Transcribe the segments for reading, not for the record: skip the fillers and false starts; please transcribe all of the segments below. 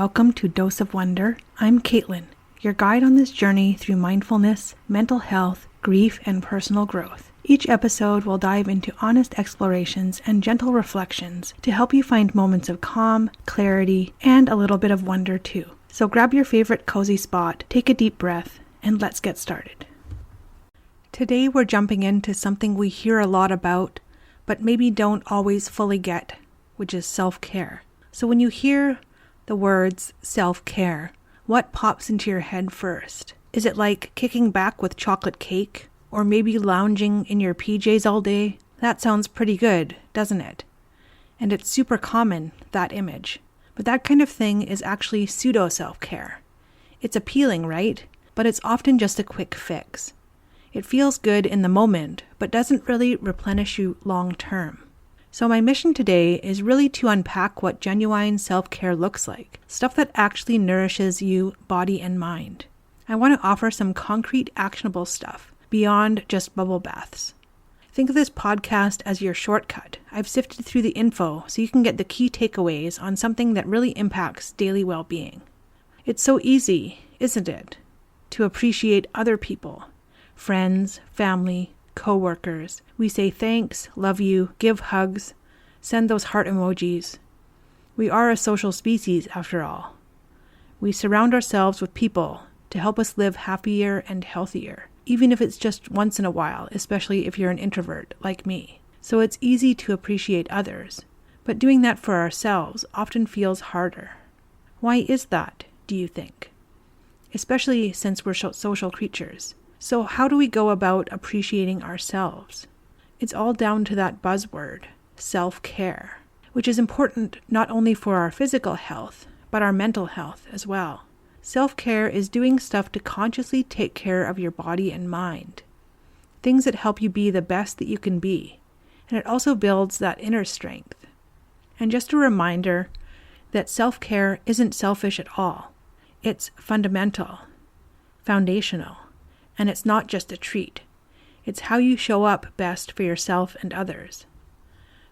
welcome to Dose of Wonder. I'm Caitlin, your guide on this journey through mindfulness, mental health, grief, and personal growth. Each episode will dive into honest explorations and gentle reflections to help you find moments of calm, clarity, and a little bit of wonder too. So grab your favorite cozy spot, take a deep breath, and let's get started. Today we're jumping into something we hear a lot about, but maybe don't always fully get, which is self-care. So when you hear the words self-care, what pops into your head first? Is it like kicking back with chocolate cake? Or maybe lounging in your PJs all day? That sounds pretty good, doesn't it? And it's super common, that image. But that kind of thing is actually pseudo-self-care. It's appealing, right? But it's often just a quick fix. It feels good in the moment, but doesn't really replenish you long-term. So my mission today is really to unpack what genuine self-care looks like, stuff that actually nourishes you, body and mind. I want to offer some concrete, actionable stuff, beyond just bubble baths. Think of this podcast as your shortcut. I've sifted through the info so you can get the key takeaways on something that really impacts daily well-being. It's so easy, isn't it, to appreciate other people, friends, family, co-workers. We say thanks, love you, give hugs, send those heart emojis. We are a social species after all. We surround ourselves with people to help us live happier and healthier, even if it's just once in a while, especially if you're an introvert like me. So it's easy to appreciate others, but doing that for ourselves often feels harder. Why is that, do you think? Especially since we're social creatures. So how do we go about appreciating ourselves? It's all down to that buzzword, self-care, which is important not only for our physical health, but our mental health as well. Self-care is doing stuff to consciously take care of your body and mind. Things that help you be the best that you can be. And it also builds that inner strength. And just a reminder that self-care isn't selfish at all. It's fundamental, foundational, and it's not just a treat. It's how you show up best for yourself and others.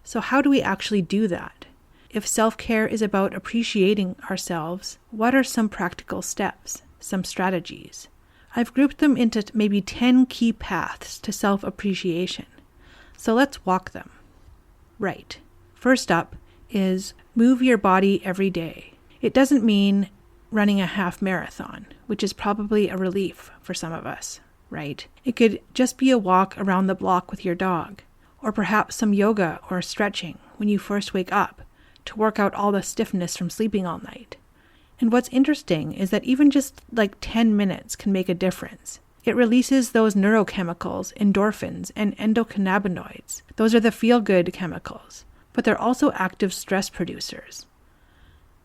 So how do we actually do that? If self-care is about appreciating ourselves, what are some practical steps, some strategies? I've grouped them into maybe 10 key paths to self-appreciation. So let's walk them. Right. First up is move your body every day. It doesn't mean running a half marathon, which is probably a relief for some of us, right? It could just be a walk around the block with your dog, or perhaps some yoga or stretching when you first wake up, to work out all the stiffness from sleeping all night. And what's interesting is that even just like 10 minutes can make a difference. It releases those neurochemicals, endorphins, and endocannabinoids. Those are the feel-good chemicals, but they're also active stress producers.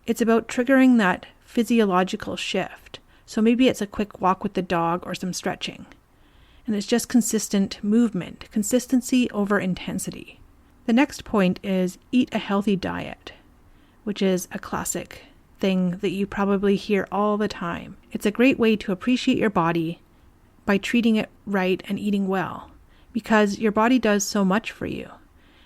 It's about triggering that physiological shift. So maybe it's a quick walk with the dog or some stretching. And it's just consistent movement, consistency over intensity. The next point is eat a healthy diet, which is a classic thing that you probably hear all the time. It's a great way to appreciate your body by treating it right and eating well, because your body does so much for you.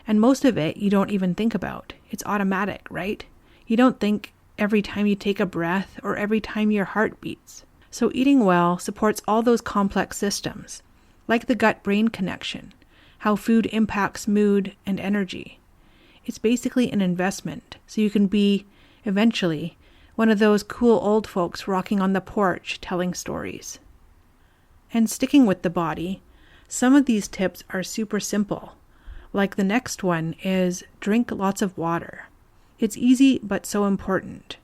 And most of it you don't even think about. It's automatic, right? You don't think every time you take a breath or every time your heart beats. So eating well supports all those complex systems, like the gut-brain connection, how food impacts mood and energy. It's basically an investment, so you can be, eventually, one of those cool old folks rocking on the porch telling stories. And sticking with the body, some of these tips are super simple. Like the next one is drink lots of water. It's easy but so important,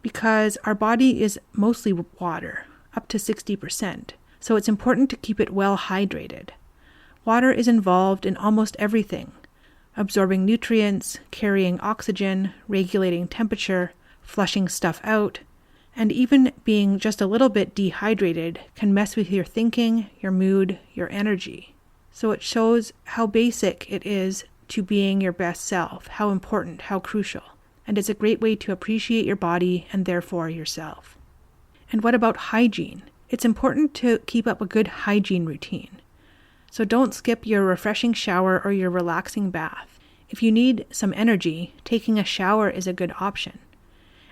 because our body is mostly water, up to 60%, so it's important to keep it well hydrated. Water is involved in almost everything, absorbing nutrients, carrying oxygen, regulating temperature, flushing stuff out, and even being just a little bit dehydrated can mess with your thinking, your mood, your energy. So it shows how basic it is to being your best self, how important, how crucial. And it's a great way to appreciate your body and therefore yourself. And what about hygiene? It's important to keep up a good hygiene routine. So don't skip your refreshing shower or your relaxing bath. If you need some energy, taking a shower is a good option.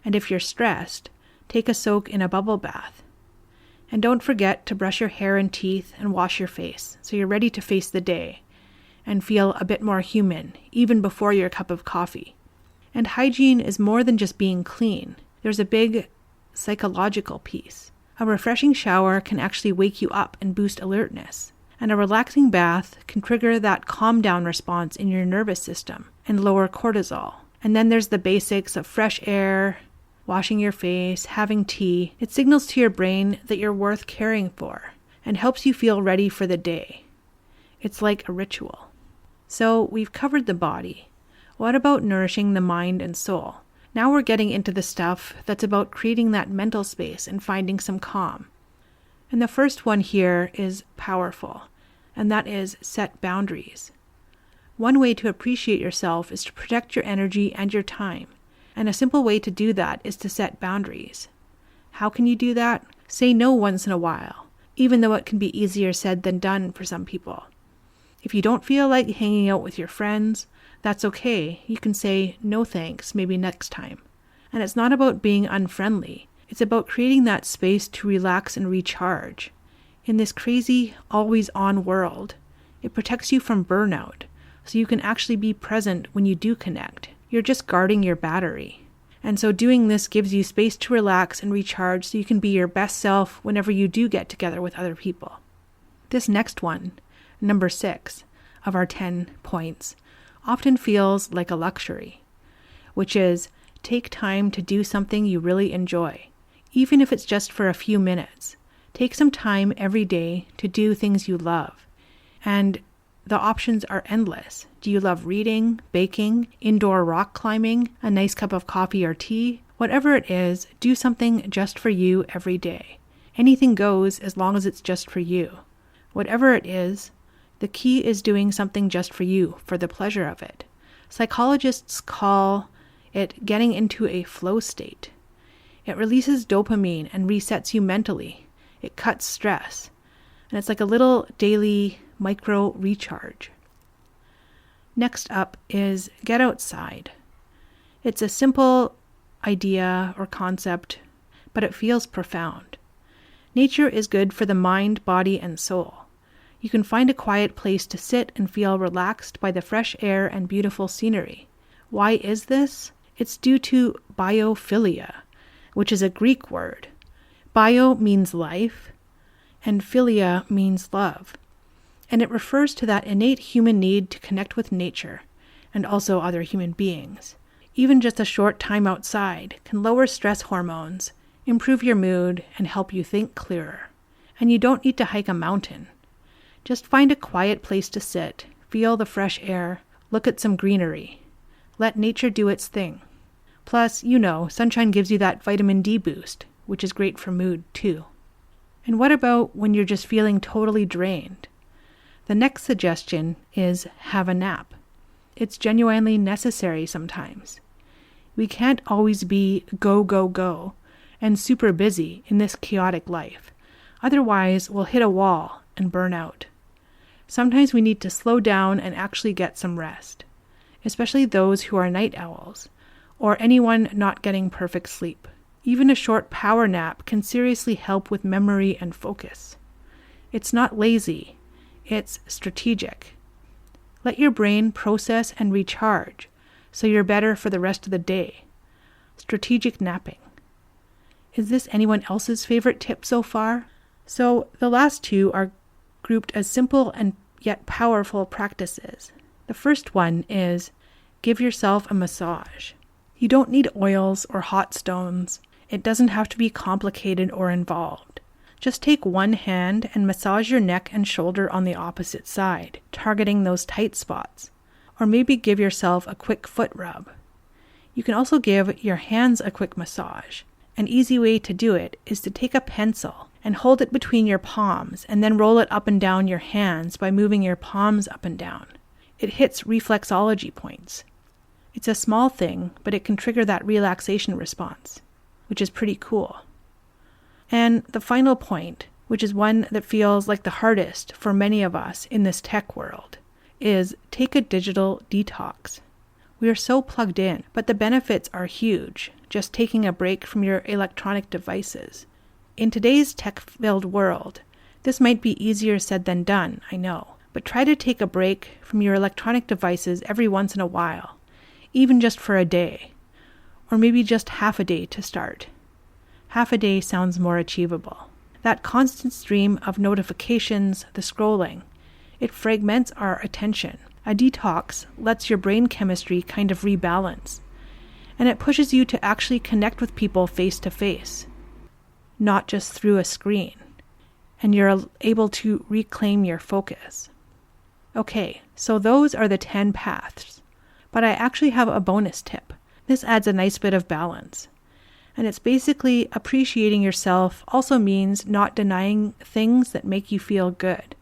And if you're stressed, take a soak in a bubble bath. And don't forget to brush your hair and teeth and wash your face so you're ready to face the day and feel a bit more human, even before your cup of coffee. And hygiene is more than just being clean. There's a big psychological piece. A refreshing shower can actually wake you up and boost alertness. And a relaxing bath can trigger that calm down response in your nervous system and lower cortisol. And then there's the basics of fresh air, washing your face, having tea. It signals to your brain that you're worth caring for and helps you feel ready for the day. It's like a ritual. So we've covered the body. What about nourishing the mind and soul? Now we're getting into the stuff that's about creating that mental space and finding some calm. And the first one here is powerful, and that is set boundaries. One way to appreciate yourself is to protect your energy and your time. And a simple way to do that is to set boundaries. How can you do that? Say no once in a while, even though it can be easier said than done for some people. If you don't feel like hanging out with your friends, that's okay. You can say no thanks, maybe next time. And it's not about being unfriendly. It's about creating that space to relax and recharge. In this crazy, always-on world, it protects you from burnout, so you can actually be present when you do connect. You're just guarding your battery. And so doing this gives you space to relax and recharge so you can be your best self whenever you do get together with other people. This next one, number 6 of our 10 points, often feels like a luxury, which is take time to do something you really enjoy, even if it's just for a few minutes. Take some time every day to do things you love. And the options are endless. Do you love reading, baking, indoor rock climbing, a nice cup of coffee or tea? Whatever it is, do something just for you every day. Anything goes as long as it's just for you. Whatever it is, the key is doing something just for you, for the pleasure of it. Psychologists call it getting into a flow state. It releases dopamine and resets you mentally. It cuts stress. And it's like a little daily micro recharge. Next up is get outside. It's a simple idea or concept, but it feels profound. Nature is good for the mind, body, and soul. You can find a quiet place to sit and feel relaxed by the fresh air and beautiful scenery. Why is this? It's due to biophilia, which is a Greek word. Bio means life, and philia means love. And it refers to that innate human need to connect with nature and also other human beings. Even just a short time outside can lower stress hormones, improve your mood, and help you think clearer. And you don't need to hike a mountain. Just find a quiet place to sit, feel the fresh air, look at some greenery. Let nature do its thing. Plus, sunshine gives you that vitamin D boost, which is great for mood too. And what about when you're just feeling totally drained? The next suggestion is have a nap. It's genuinely necessary sometimes. We can't always be go, go, go and super busy in this chaotic life. Otherwise, we'll hit a wall and burn out. Sometimes we need to slow down and actually get some rest, especially those who are night owls or anyone not getting perfect sleep. Even a short power nap can seriously help with memory and focus. It's not lazy, it's strategic. Let your brain process and recharge so you're better for the rest of the day. Strategic napping. Is this anyone else's favorite tip so far? So the last two are grouped as simple and yet powerful practices. The first one is give yourself a massage. You don't need oils or hot stones. It doesn't have to be complicated or involved. Just take one hand and massage your neck and shoulder on the opposite side, targeting those tight spots. Or maybe give yourself a quick foot rub. You can also give your hands a quick massage. An easy way to do it is to take a pencil and hold it between your palms and then roll it up and down your hands by moving your palms up and down. It hits reflexology points. It's a small thing, but it can trigger that relaxation response, which is pretty cool. And the final point, which is one that feels like the hardest for many of us in this tech world, is take a digital detox. We are so plugged in, but the benefits are huge. just taking a break from your electronic devices. In today's tech-filled world, this might be easier said than done, I know, but try to take a break from your electronic devices every once in a while, even just for a day, or maybe just half a day to start. Half a day sounds more achievable. That constant stream of notifications, the scrolling, it fragments our attention. A detox lets your brain chemistry kind of rebalance, and it pushes you to actually connect with people face to face, not just through a screen, and you're able to reclaim your focus. Okay, so those are the 10 paths, but I actually have a bonus tip. This adds a nice bit of balance. And it's basically appreciating yourself also means not denying things that make you feel good,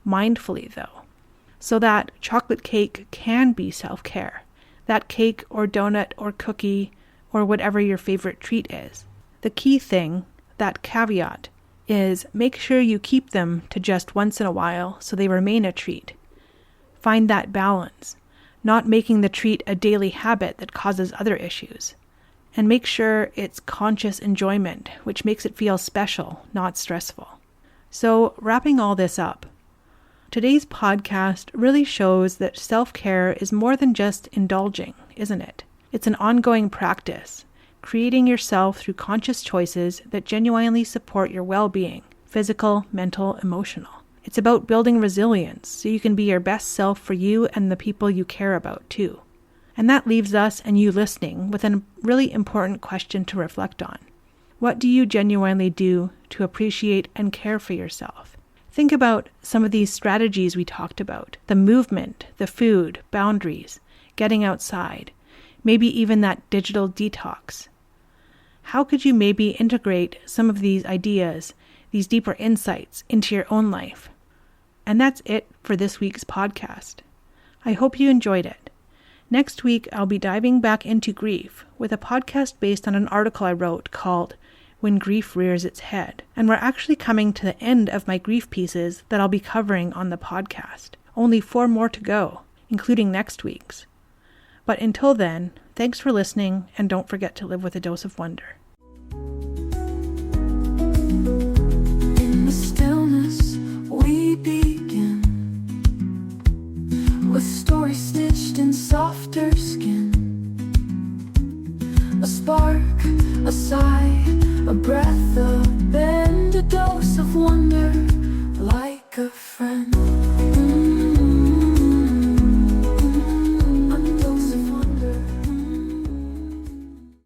mindfully though. So that chocolate cake can be self-care. That cake or donut or cookie or whatever your favorite treat is. The key thing, that caveat, is make sure you keep them to just once in a while so they remain a treat. Find that balance, not making the treat a daily habit that causes other issues. And make sure it's conscious enjoyment, which makes it feel special, not stressful. So, wrapping all this up, today's podcast really shows that self-care is more than just indulging, isn't it? It's an ongoing practice, creating yourself through conscious choices that genuinely support your well-being, physical, mental, emotional. It's about building resilience so you can be your best self for you and the people you care about too. And that leaves us and you listening with a really important question to reflect on. What do you genuinely do to appreciate and care for yourself? Think about some of these strategies we talked about, the movement, the food, boundaries, getting outside, maybe even that digital detox. How could you maybe integrate some of these ideas, these deeper insights into your own life? And that's it for this week's podcast. I hope you enjoyed it. Next week, I'll be diving back into grief with a podcast based on an article I wrote called When Grief Rears Its Head. And we're actually coming to the end of my grief pieces that I'll be covering on the podcast. Only 4 more to go, including next week's. But until then, thanks for listening, and don't forget to live with a dose of wonder.